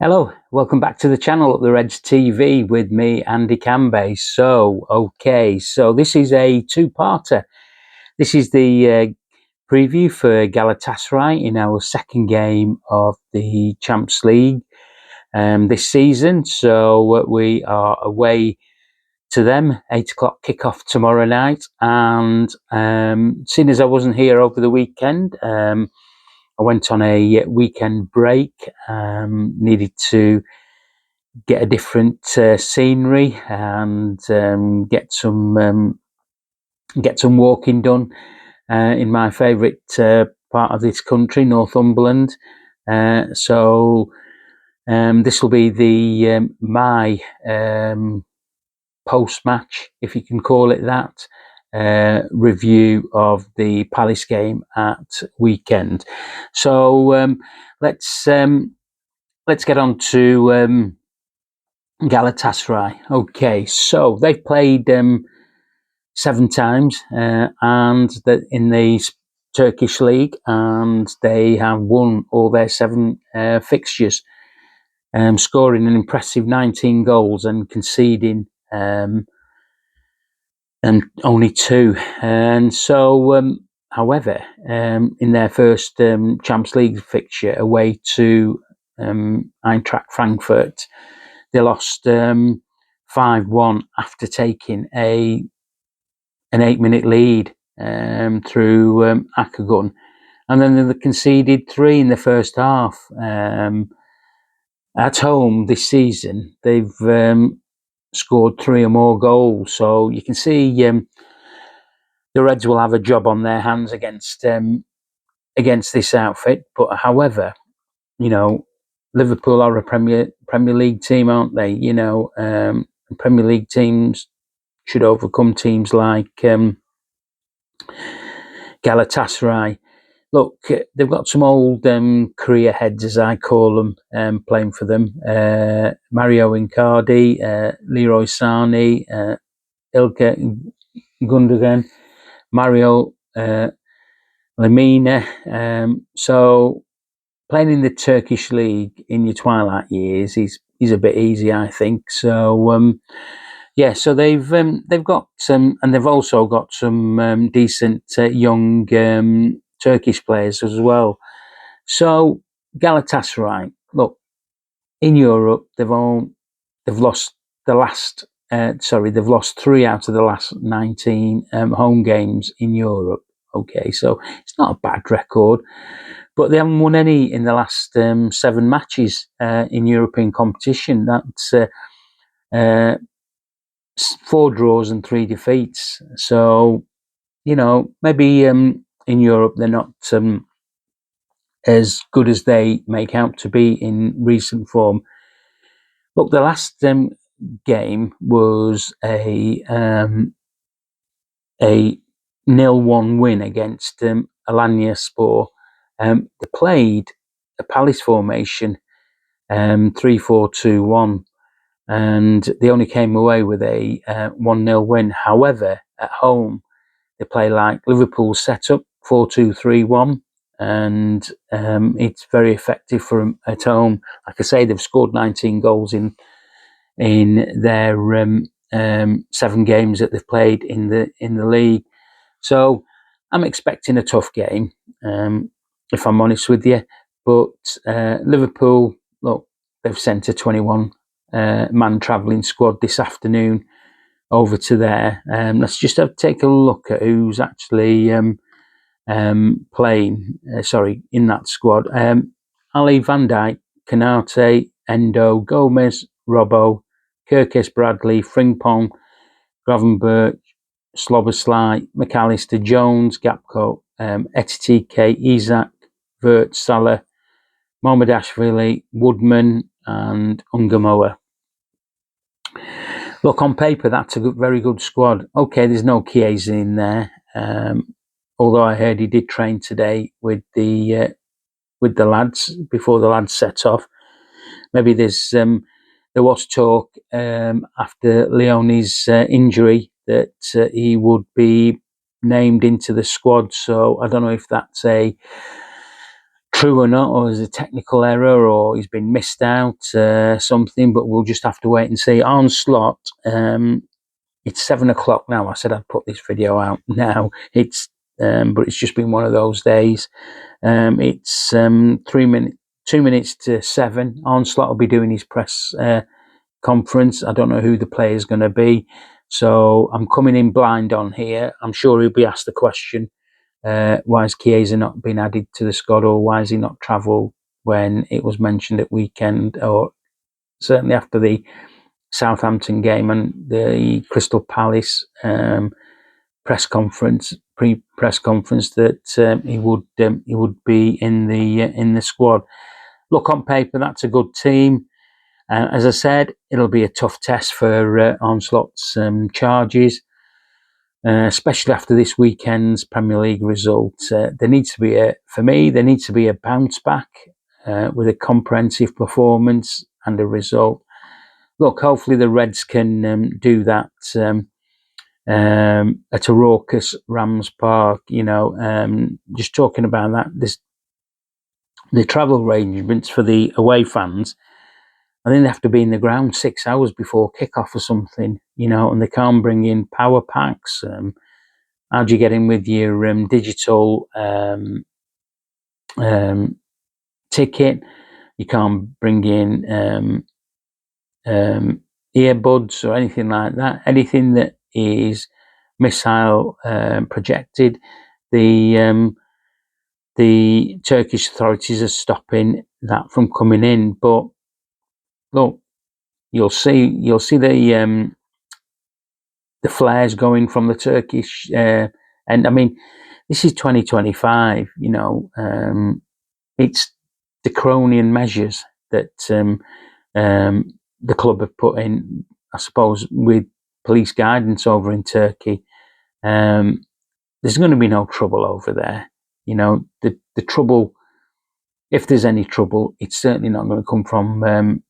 Hello, welcome back to the channel at the Reds TV with me, Andy Cambe. So this is a two-parter. This is the preview for Galatasaray in our second game of the Champions League this season. So we are away to them, 8 o'clock kickoff tomorrow night. And seeing as I wasn't here over the weekend, I went on a weekend break, needed to get a different scenery and get some walking done in my favourite part of this country, Northumberland. So this will be the my post-match, if you can call it that, review of the Palace game at weekend. So let's get on to Galatasaray. Okay, so they've played 7 times and in the Turkish league, and they have won all their 7 fixtures, scoring an impressive 19 goals and conceding and only 2. And so, however, in their first Champions League fixture away to Eintracht Frankfurt, they lost 5-1 after taking an 8-minute lead through Akagun, and then they conceded 3 in the first half. At home this season, they've scored 3 or more goals, so you can see the Reds will have a job on their hands against this outfit. But however, you know, Liverpool are a Premier League team, aren't they? You know, Premier League teams should overcome teams like Galatasaray. Look, they've got some old career heads, as I call them, playing for them. Mario Icardi, Leroy Sane, Ilkay Gundogan, Mario Lemina. So playing in the Turkish league in your twilight years is a bit easy, I think. So yeah, so they've got some, and they've also got some decent young Turkish players as well. So Galatasaray, look, in Europe they've lost the last. They've lost 3 out of the last 19 home games in Europe. Okay, so it's not a bad record, but they haven't won any in the last 7 matches in European competition. That's 4 draws and 3 defeats. So, you know, maybe in Europe they're not as good as they make out to be in recent form. Look, the last game was a 0-1 win against Alanyaspor. They played a Palace formation, 3-4-2-1. And they only came away with a 1-0 win. However, at home, they play like Liverpool set up, 4-2-3-1, and it's very effective for them at home. Like I say, they've scored 19 goals in their 7 games that they've played in the league. So I'm expecting a tough game, if I'm honest with you. But Liverpool, look, they've sent a 21 man travelling squad this afternoon over to there. Let's just take a look at who's actually playing. In that squad. Ali Van Dijk, Kanate, Endo, Gomez, Robbo, Kirkes Bradley, Frimpong, Gravenberch, Sloboslai, McAllister, Jones, Gapco, Etitike, Isak, Vert, Salah, Mohamedashvili, Woodman, and Ungamoa. Look, on paper, that's a very good squad. Okay, there's no Chiesa in there, although I heard he did train today with the lads before the lads set off. Maybe there was talk after Leone's injury that he would be named into the squad. So I don't know if that's a true or not, or is a technical error, or he's been missed out, something, but we'll just have to wait and see. Onslaught, it's 7 o'clock now. I said I'd put this video out now. But it's just been one of those days. It's 2 minutes to 7. Onslaught will be doing his press conference. I don't know who the player is going to be, so I'm coming in blind on here. I'm sure he'll be asked the question, why has Chiesa not been added to the squad, or why has he not travelled when it was mentioned at weekend, or certainly after the Southampton game and the Crystal Palace press conference, pre-press conference, that he would be in the squad. Look, on paper, that's a good team. As I said, it'll be a tough test for Onslaught's charges, especially after this weekend's Premier League result. There needs to be a bounce back with a comprehensive performance and a result. Look, hopefully the Reds can do that at a raucous Rams Park. Just talking about that, the travel arrangements for the away fans. I think they have to be in the ground 6 hours before kickoff or something, and they can't bring in power packs. How do you get in with your digital ticket? You can't bring in earbuds or anything like that. Anything that is missile projected, the Turkish authorities are stopping that from coming in. But look, you'll see the flares going from the Turkish, and I mean, this is 2025. It's draconian measures that the club have put in, I suppose, with police guidance over in Turkey. There's going to be no trouble over there. The trouble, if there's any trouble, it's certainly not going to come from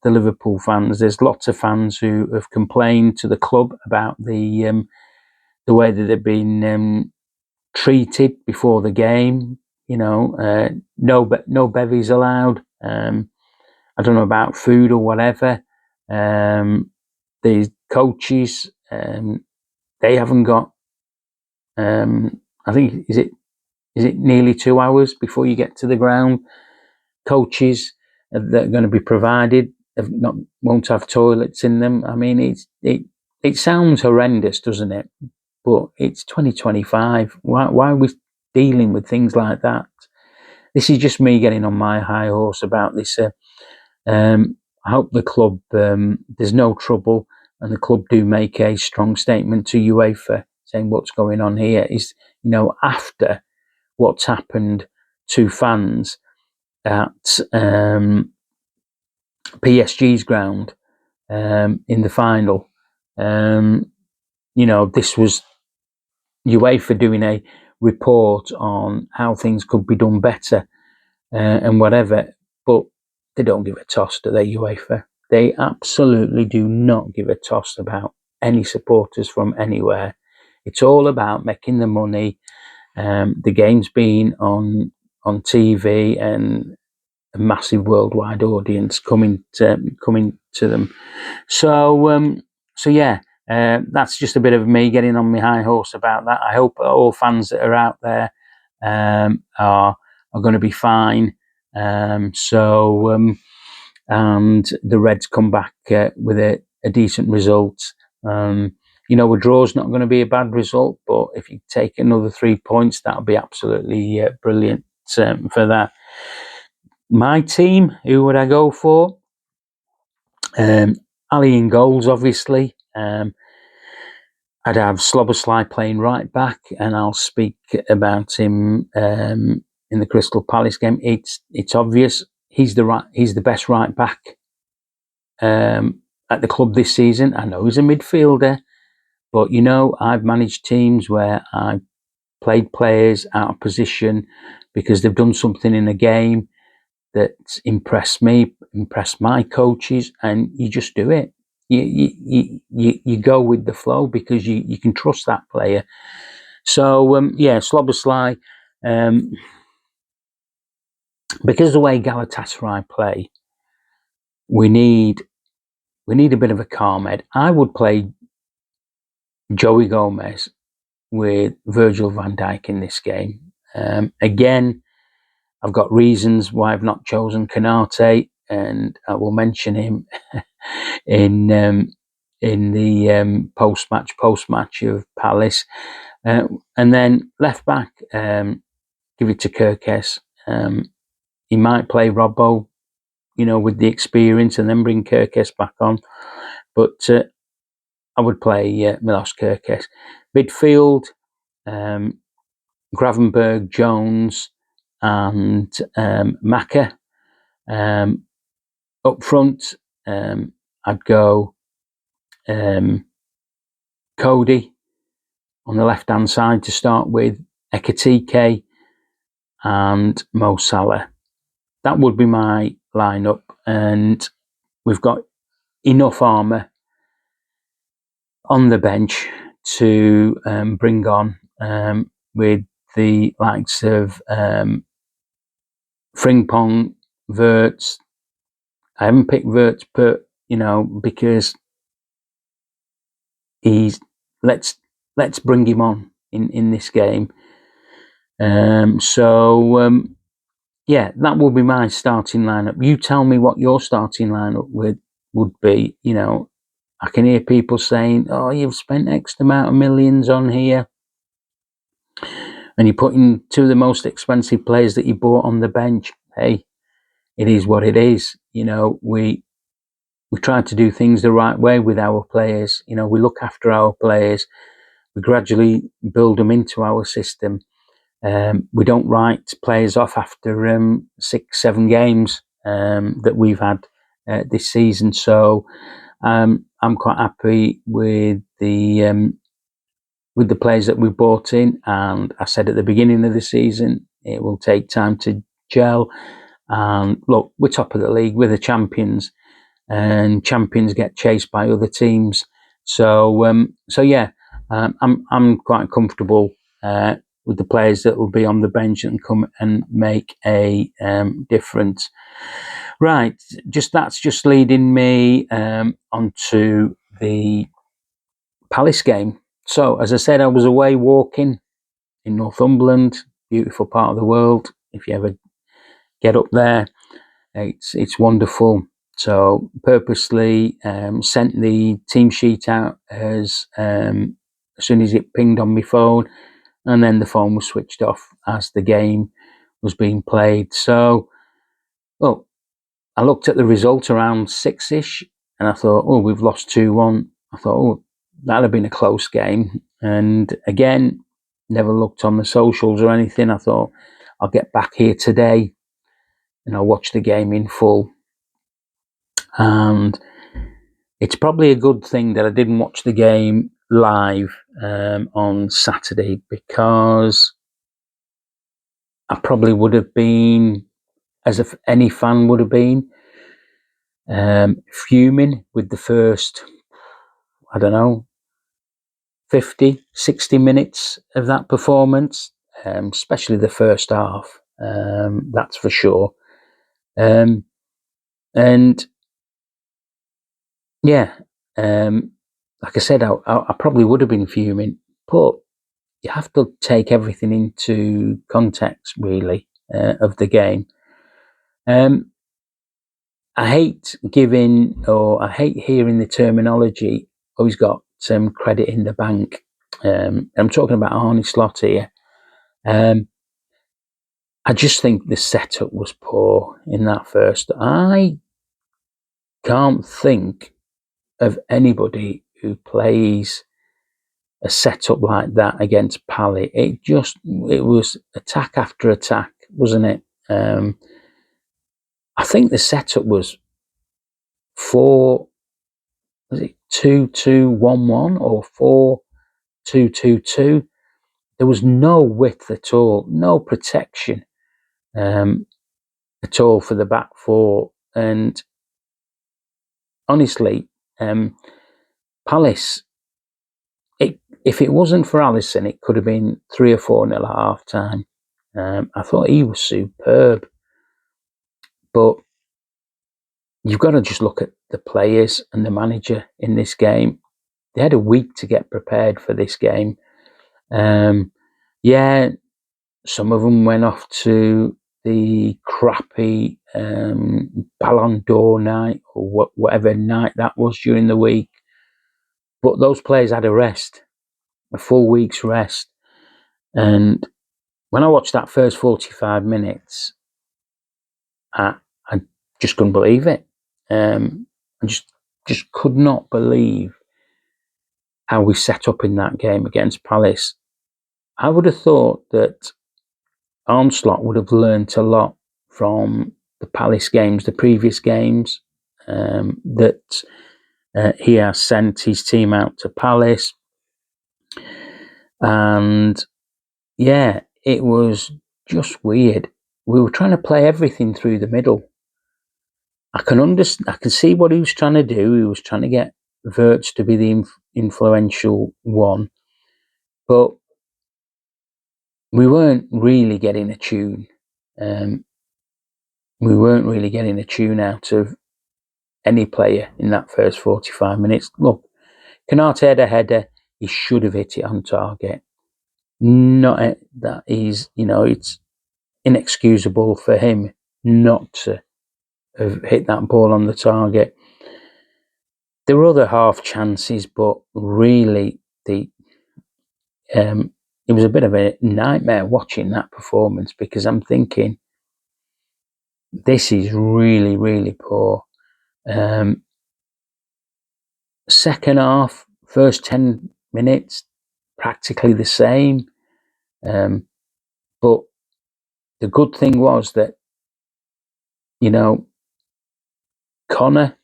the Liverpool fans. There's lots of fans who have complained to the club about the way that they've been treated before the game. No bevies allowed. I don't know about food or whatever. The coaches, they haven't got. I think is it nearly 2 hours before you get to the ground. Coaches that are going to be provided won't have toilets in them. I mean, it sounds horrendous, doesn't it? But it's 2025. Why are we dealing with things like that? This is just me getting on my high horse about this. I hope the club, there's no trouble, and the club do make a strong statement to UEFA saying what's going on here is, after what's happened to fans at PSG's ground in the final. This was UEFA doing a report on how things could be done better and whatever, but they don't give a toss, do they, UEFA? They absolutely do not give a toss about any supporters from anywhere. It's all about making the money, the games being on TV, and a massive worldwide audience coming to them. So yeah, that's just a bit of me getting on my high horse about that. I hope all fans that are out there are going to be fine. And the Reds come back with a decent result. A draw's not going to be a bad result, but if you take another 3 points, that'll be absolutely brilliant for that. My team, who would I go for? Ali in goals, obviously. I'd have Szoboszlai playing right back, and I'll speak about him in the Crystal Palace game. It's obvious he's the best right back at the club this season. I know he's a midfielder, but I've managed teams where I played players out of position because they've done something in a game that impressed me, impressed my coaches, and you just do it. You go with the flow because you can trust that player. So Szoboszlai, because the way Galatasaray play, we need a bit of a calm head. I would play Joey Gomez with Virgil van Dijk in this game. Again, I've got reasons why I've not chosen Konate, and I will mention him in the post-match of Palace. And then left back, give it to Kirkes. He might play Robbo, with the experience, and then bring Kirkes back on. But I would play Milos Kirkes. Midfield, Gravenberg, Jones, and Maka. Up front, I'd go Cody on the left-hand side to start with, Ekitike and Mo Salah. That would be my lineup, and we've got enough armour on the bench to bring on with the likes of Frimpong, Wirtz. I haven't picked Wirtz, but because he's let's bring him on in this game. Yeah, that will be my starting lineup. You tell me what your starting lineup would be. I can hear people saying, "Oh, you've spent X amount of millions on here, and you're putting two of the most expensive players that you bought on the bench." Hey, it is what it is. We try to do things the right way with our players. We look after our players. We gradually build them into our system. We don't write players off after 6-7 games that we've had this season. So I'm quite happy with the players that we bought in. And I said at the beginning of the season, it will take time to gel. And look, we're top of the league. We're the champions, and champions get chased by other teams. So yeah, I'm quite comfortable with the players that will be on the bench and come and make a difference. Right, that's just leading me onto the Palace game. So, as I said, I was away walking in Northumberland, beautiful part of the world. If you ever get up there, it's wonderful. So, purposely sent the team sheet out as soon as it pinged on my phone, and then the phone was switched off as the game was being played. So, well, I looked at the result around 6ish, and I thought, oh, we've lost 2-1. I thought, oh, that'd have been a close game. And again, never looked on the socials or anything. I thought, I'll get back here today and I'll watch the game in full. And it's probably a good thing that I didn't watch the game live on Saturday, because I probably would have been, as if any fan would have been, fuming with the first, 50, 60 minutes of that performance, especially the first half, that's for sure. And yeah, like I said, I probably would have been fuming, but you have to take everything into context, really, of the game. I hate hearing the terminology, oh, he's got some credit in the bank. I'm talking about Arne Slot here. I just think the setup was poor in that first. I can't think of anybody who plays a setup like that against Pally. It was attack after attack, wasn't it? I think the setup was 4-2-2-1-1 or 4-2-2-2. There was no width at all, no protection at all for the back four. And honestly, Palace, if it wasn't for Alisson, it could have been 3 or 4-0 at half time. I thought he was superb. But you've got to just look at the players and the manager in this game. They had a week to get prepared for this game. Yeah, some of them went off to the crappy Ballon d'Or night or whatever night that was during the week. But those players had a full week's rest. And when I watched that first 45 minutes, I just couldn't believe it. I just could not believe how we set up in that game against Palace. I would have thought that Armstrong would have learnt a lot from the Palace games, the previous games, that he has sent his team out to Palace. And yeah, it was just weird. We were trying to play everything through the middle. I can see what he was trying to do. He was trying to get Wirtz to be the influential one, but we weren't really getting a tune. We weren't really getting a tune out of any player in that first 45 minutes. Look, Canate had a header. He should have hit it on target. Not that he's, it's inexcusable for him not to have hit that ball on the target. There were other half chances, but really it was a bit of a nightmare watching that performance, because I'm thinking, this is really, really poor. Second half, first 10 minutes, practically the same. But the good thing was that, Connor,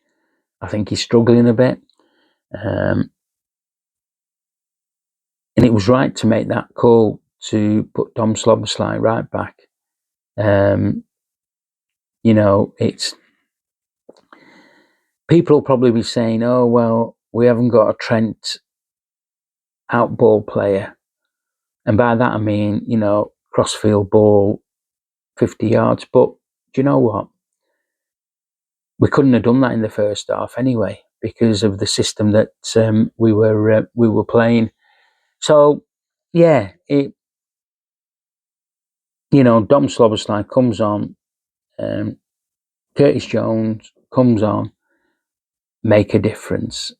I think he's struggling a bit. And it was right to make that call to put Dom Slobosly right back. It's people will probably be saying, oh, well, we haven't got a Trent outball player. And by that I mean, crossfield ball, 50 yards. But do you know what? We couldn't have done that in the first half anyway, because of the system that we were playing. So yeah, Dom Slobosly comes on, Curtis Jones comes on, make a difference.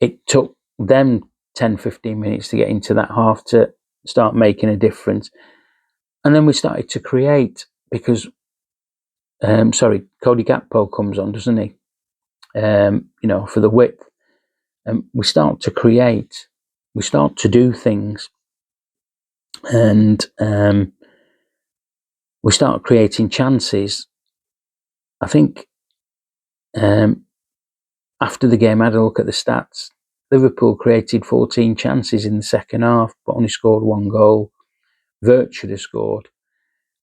It took them 10-15 minutes to get into that half to start making a difference. And then we started to create, because Cody Gakpo comes on, doesn't he? For the width. We start to create, we start to do things, and we start creating chances. I think after the game, I had a look at the stats. Liverpool created 14 chances in the second half, but only scored 1 goal. Wirtz should have scored.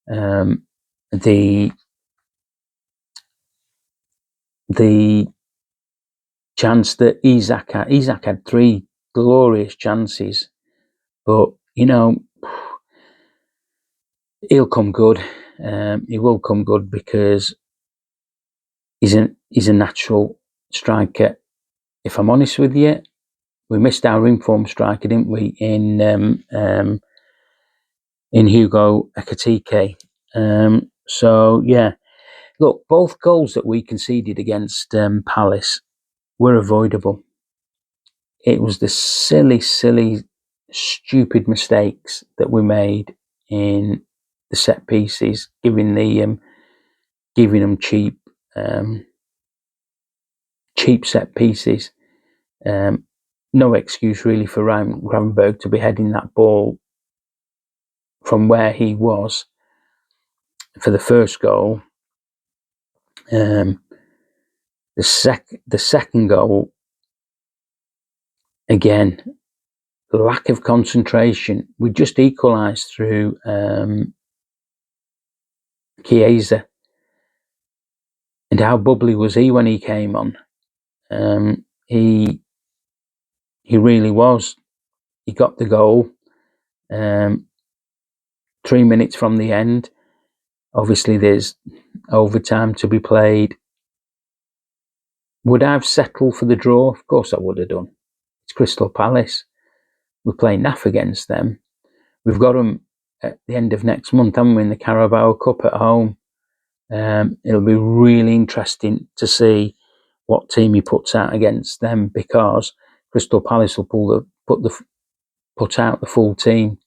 The chance that Isak had 3 glorious chances, but he'll come good. He will come good, because he's a natural striker. If I'm honest with you, we missed our informed striker, didn't we, in Hugo Ekitike. So yeah, look, both goals that we conceded against Palace were avoidable. It was the silly, stupid mistakes that we made in the set pieces, giving them cheap set pieces. No excuse really for Ryan Gravenberch to be heading that ball from where he was for the first goal. The second goal, again, lack of concentration. We just equalised through Chiesa. And how bubbly was he when he came on? He really was. He got the goal 3 minutes from the end. Obviously, there's overtime to be played. Would I have settled for the draw? Of course I would have done. It's Crystal Palace. We're playing naff against them. We've got them at the end of next month, haven't we, in the Carabao Cup at home. It'll be really interesting to see what team he puts out against them, because Crystal Palace will put out the full team.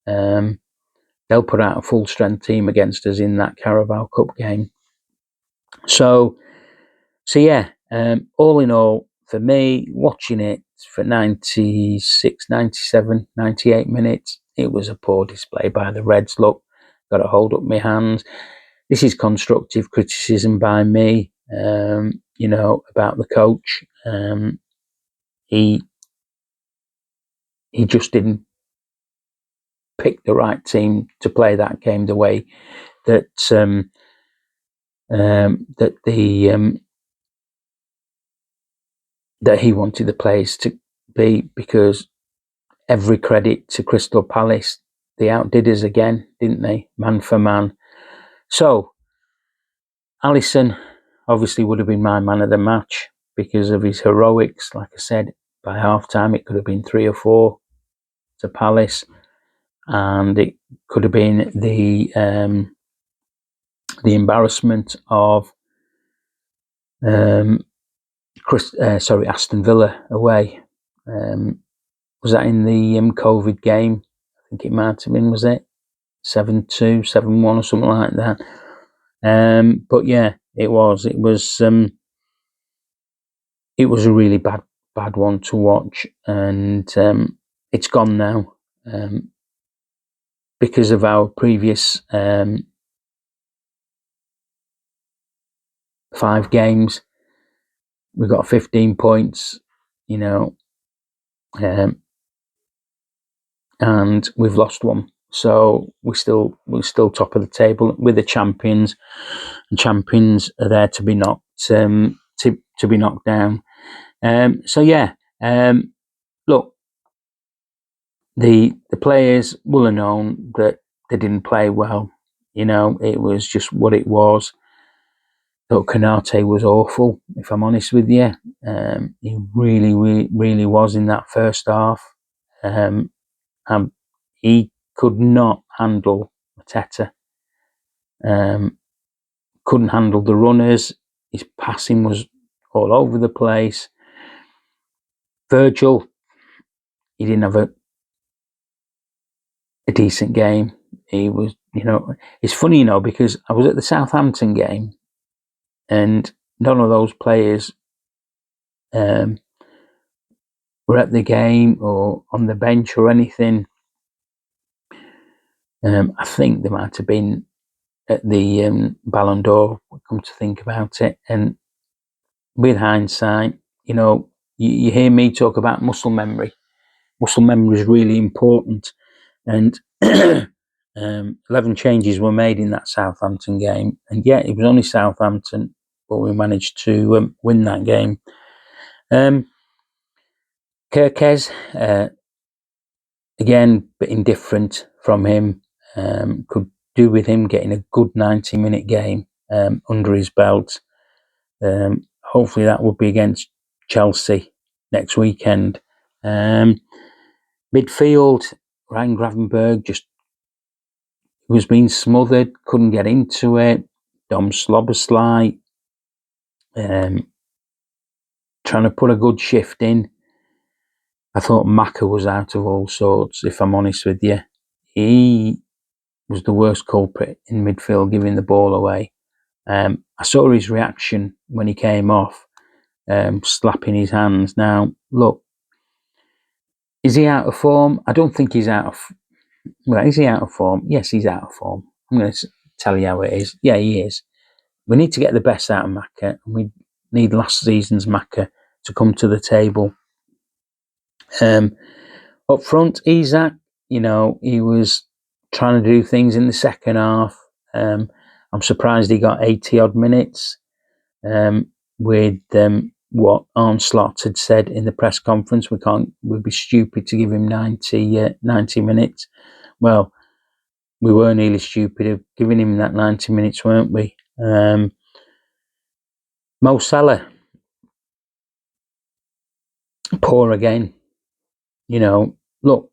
They'll put out a full strength team against us in that Carabao Cup game. So yeah, all in all, for me, watching it for 96, 97, 98 minutes, it was a poor display by the Reds. Look, got to hold up my hands. This is constructive criticism by me, about the coach. He just didn't pick the right team to play that game the way that that he wanted the players to be, because every credit to Crystal Palace, they outdid us again, didn't they? Man for man. So, Alisson obviously would have been my man of the match because of his heroics. Like I said, by half time it could have been 3 or 4 to Palace, and it could have been the embarrassment of Aston Villa away. Was that in the COVID game? I think it might have been, was it? 7-2, 7-1 or something like that. But yeah, it was a really bad one to watch, and it's gone now because of our previous 5 games. We got 15 points, and we've lost 1. So we're still top of the table with the champions, and champions are there to be knocked to be knocked down. So yeah, look, the players will have known that they didn't play well. It was just what it was. Thought Konate was awful, if I'm honest with you. He really, really, really was in that first half. He could not handle Mateta. Couldn't handle the runners. His passing was all over the place. Virgil, he didn't have a decent game. He was, it's funny, because I was at the Southampton game, and none of those players were at the game or on the bench or anything. I think they might have been at the Ballon d'Or, come to think about it. And with hindsight, you hear me talk about muscle memory. Muscle memory is really important. And 11 changes were made in that Southampton game. And yeah, it was only Southampton, but we managed to win that game. Kirkez, again, bit indifferent from him. Could do with him getting a good 90-minute game under his belt. Hopefully that will be against Chelsea next weekend. Midfield, Ryan Gravenberg just was being smothered, couldn't get into it. Dom Slobosly trying to put a good shift in. I thought Maka was out of all sorts, if I'm honest with you. He was the worst culprit in midfield, giving the ball away. I saw his reaction when he came off, slapping his hands. Now, look, is he out of form? I don't think he's out of... Well, is he out of form? Yes, he's out of form. I'm going to tell you how it is. Yeah, he is. We need to get the best out of Maka, and we need last season's Maka to come to the table. Up front, Isak, he was trying to do things in the second half. I'm surprised he got 80-odd minutes with what Arne had said in the press conference. We'd be stupid to give him 90 minutes. Well, we were nearly stupid of giving him that 90 minutes, weren't we? Mo Salah, poor again. Look,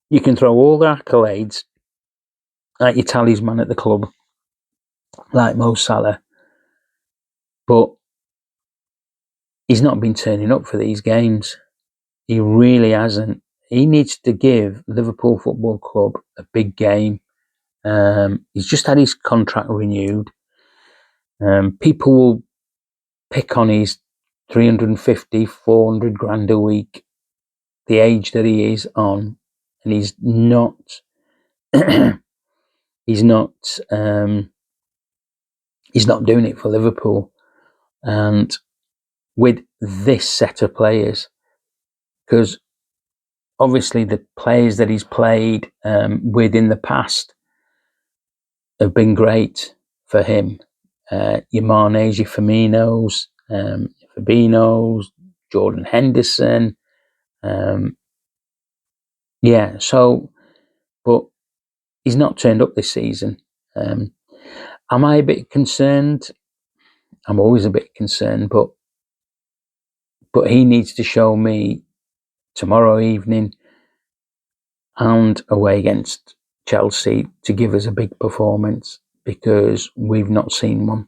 you can throw all the accolades at your talisman at the club, like Mo Salah, but he's not been turning up for these games. He really hasn't. He needs to give Liverpool Football Club a big game. He's just had his contract renewed. People will pick on his 350, 400 grand a week, the age that he is on, and he's not. he's not. He's not doing it for Liverpool, and with this set of players, because obviously the players that he's played with in the past have been great for him. Your Manes, your Firminos, Fabinos, Jordan Henderson. But he's not turned up this season. Am I a bit concerned? I'm always a bit concerned, but he needs to show me tomorrow evening and away against Chelsea to give us a big performance, because we've not seen one,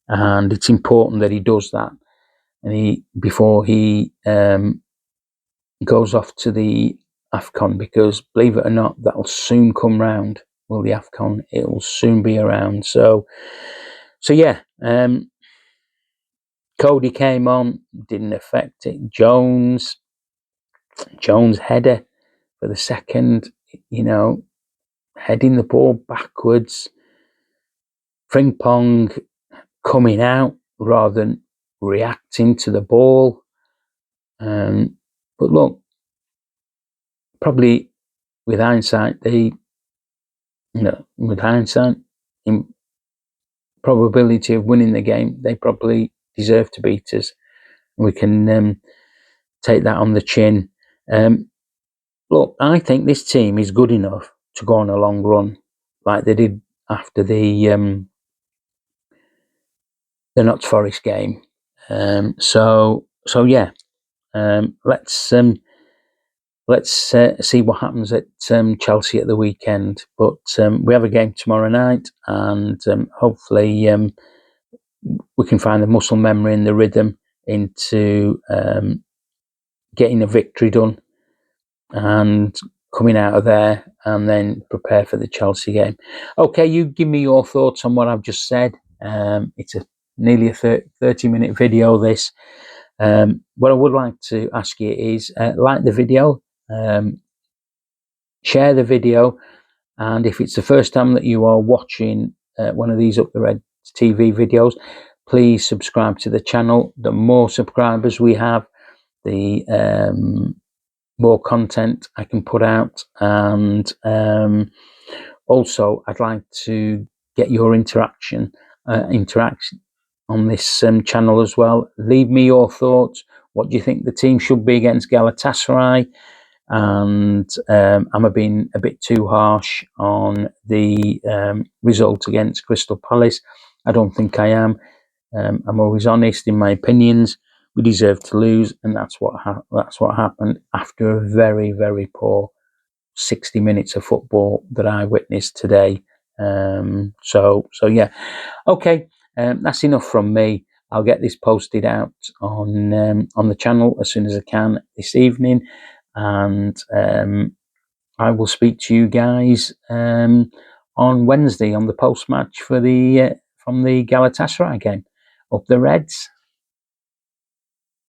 and it's important that he does that. And before he goes off to the AFCON, because believe it or not, that'll soon come round. Well, the AFCON, it will soon be around. So yeah. Cody came on, didn't affect it. Jones header for the second, heading the ball backwards. Frimpong coming out rather than reacting to the ball. But look, probably with hindsight, in probability of winning the game, they probably deserve to beat us. We can take that on the chin. Look, I think this team is good enough to go on a long run, like they did after the Notts Forest game. So yeah. Let's see what happens at Chelsea at the weekend. But we have a game tomorrow night, and hopefully we can find the muscle memory and the rhythm into getting a victory done and coming out of there, and then prepare for the Chelsea game. Okay, you give me your thoughts on what I've just said. It's nearly a 30-minute video, this. What I would like to ask you is like the video, share the video, and if it's the first time that you are watching one of these Up the Red TV videos, please subscribe to the channel. The more subscribers we have, the more content I can put out, and also I'd like to get your interaction on this channel as well. Leave me your thoughts. What do you think the team should be against Galatasaray? And am I being a bit too harsh on the result against Crystal Palace? I don't think I am. I'm always honest in my opinions. We deserve to lose, and that's what happened after a very, very poor 60 minutes of football that I witnessed today. So yeah. Okay, that's enough from me. I'll get this posted out on the channel as soon as I can this evening, and I will speak to you guys on Wednesday on the post match for from the Galatasaray game. Up the Reds.